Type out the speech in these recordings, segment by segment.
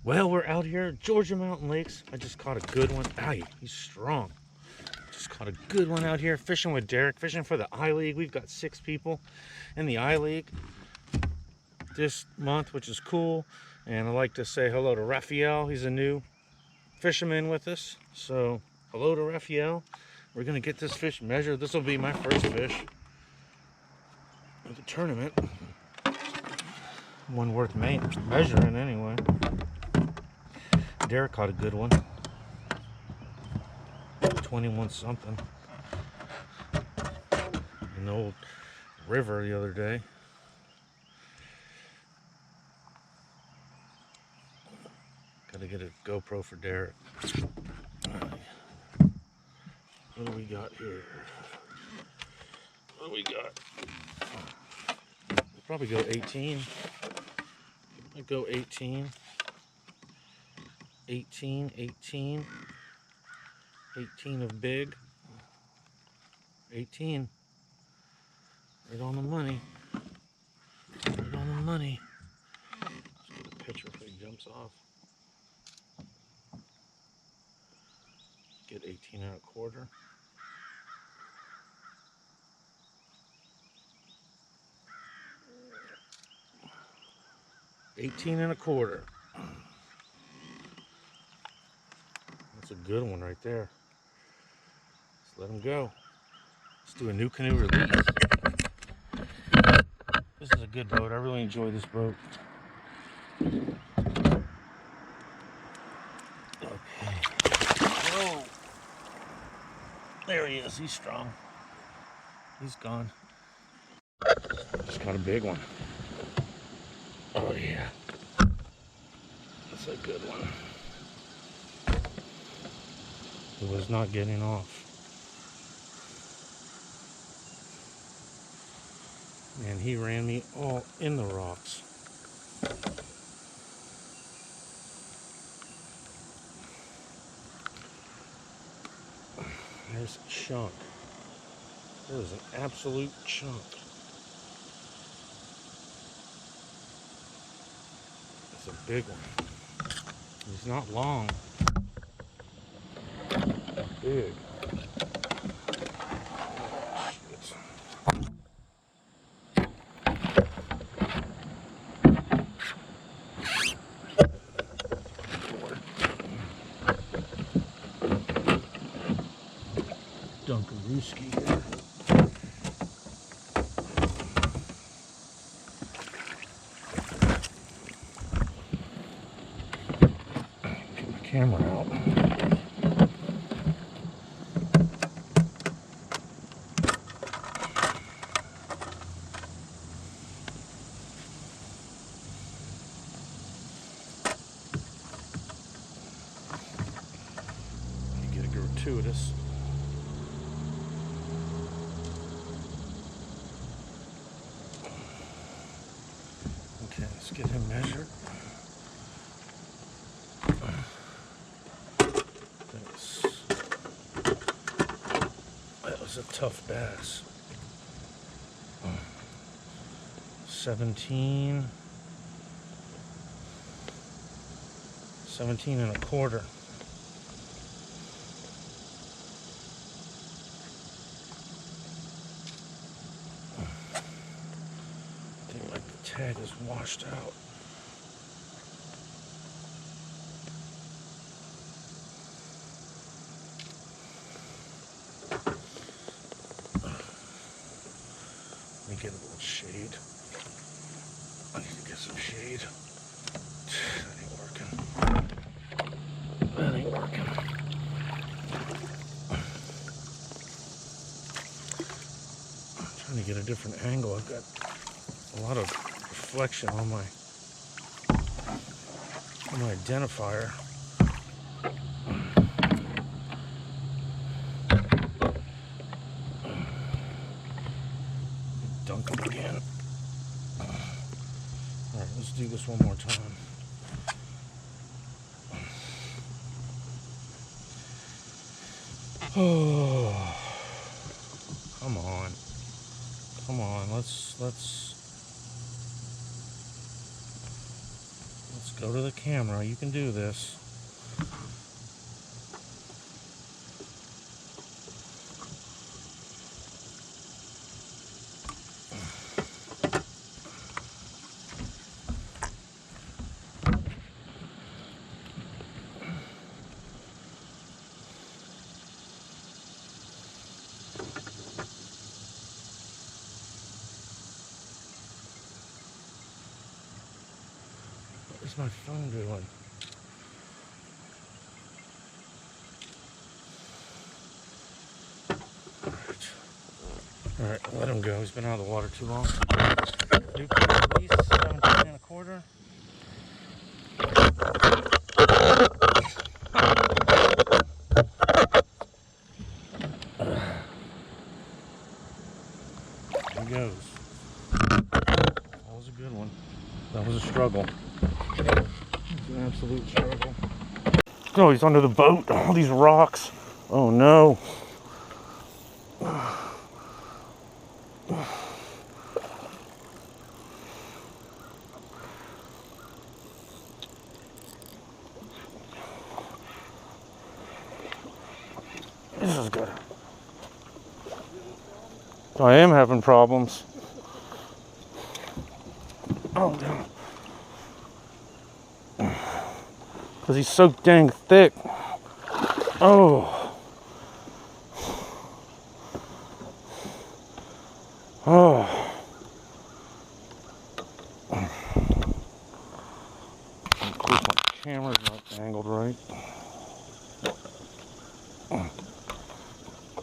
Well, we're out here at Georgia Mountain Lakes. I just caught a good one. Aye, he's strong. Just caught a good one out here fishing with Derek, fishing for the I League. We've got 6 people in the I League this month, which is cool. And I'd like to say hello to Raphael. He's a new fisherman with us. So, hello to Raphael. We're going to get this fish measured. This will be my first fish of the tournament. One worth measuring anyway. Derek caught a good one. 21 something. In the old river the other day. Gotta get a GoPro for Derek. What do we got here? What do we got? We'll probably go 18. I'd go 18. 18, 18. 18 of big. 18. Right on the money. Right on the money. Let's get a picture if he jumps off. Get 18 and a quarter. $18.25. That's a good one right there. Let's let him go. Let's do a new canoe release. This is a good boat. I really enjoy this boat. Okay. Whoa. There he is. He's strong. He's gone. Just got a big one. Oh yeah. That's a good one. It was not getting off. And he ran me all in the rocks. There's a chunk. There's an absolute chunk. It's a big one. He's not long. Big. Dunkarooski here. Get my camera out. Get a gratuitous. Okay, let's get him measured. That was a tough bass. 17 and a quarter. I think like the tag is washed out. Let me get a little shade. I need to get some shade. That ain't working. That ain't working. I'm trying to get a different angle. I've got a lot of reflection on my identifier. Dunk him again. Alright, let's do this one more time. Oh, come on. Come on, let's Go to the camera. You can do this. What is my phone doing? Alright, let him go. He's been out of the water too long. Newport release, 17 1/4. There he goes. That was a good one. That was a struggle. It was an absolute struggle. Oh, he's under the boat. All these rocks. Oh no. This is good. I am having problems. Oh, no. Because he's so dang thick. Oh. Oh. My camera's not angled right.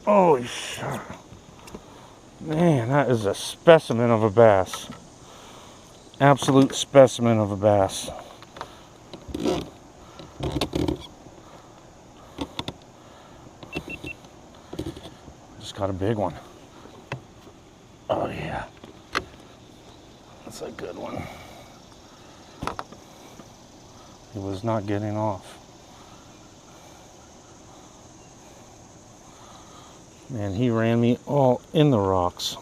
Holy shit. Man, that is a specimen of a bass. Absolute specimen of a bass. Just got a big one. Oh yeah. That's a good one. He was not getting off. Man, he ran me all in the rocks.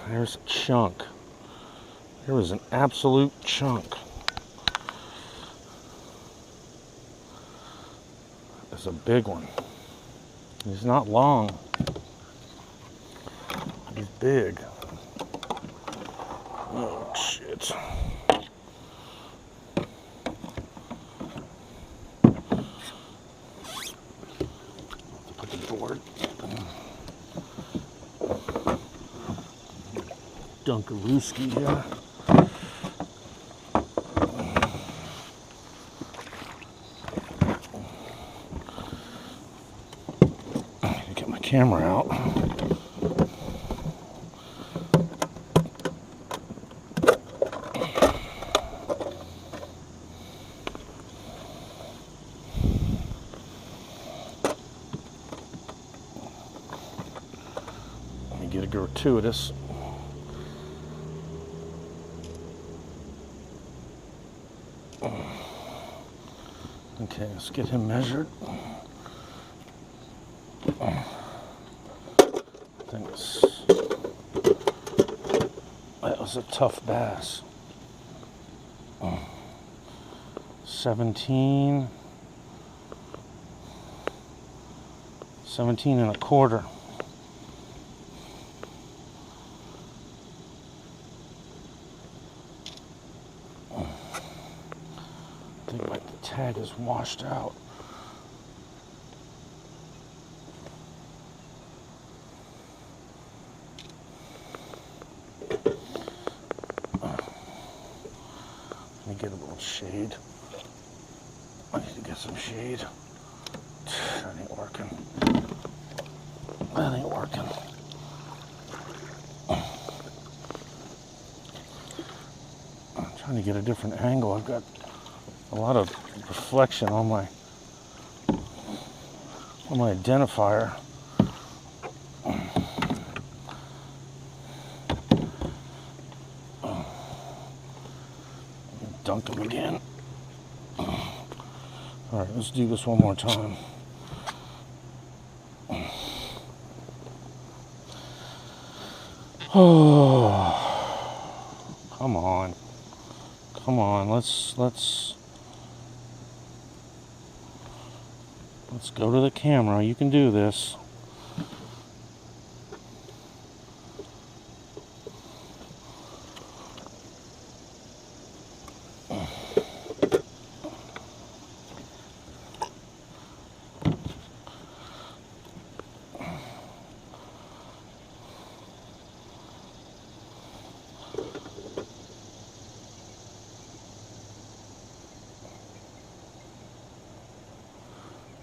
There's a chunk. There was an absolute chunk. That's a big one. He's not long. He's big. Oh, shit. Put the board. Dunkarooski here. Get my camera out. Let me get a gratuitous. Okay, let's get him measured. I think that was a tough bass. 17 1/4. I think like the tag is washed out. Let me get a little shade. I need to get some shade. That ain't working. That ain't working. I'm trying to get a different angle. I've got a lot of reflection on my identifier. Dunk him again. All right, let's do this one more time. Oh, come on. Come on, let's go to the camera. You can do this.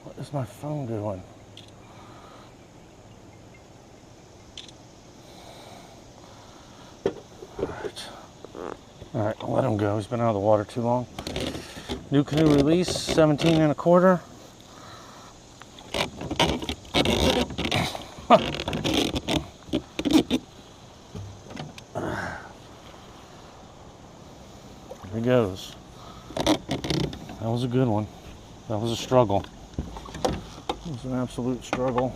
What is my phone doing? All right, I'll let him go. He's been out of the water too long. New canoe release, 17 1/4. Here he goes. That was a good one. That was a struggle. It was an absolute struggle.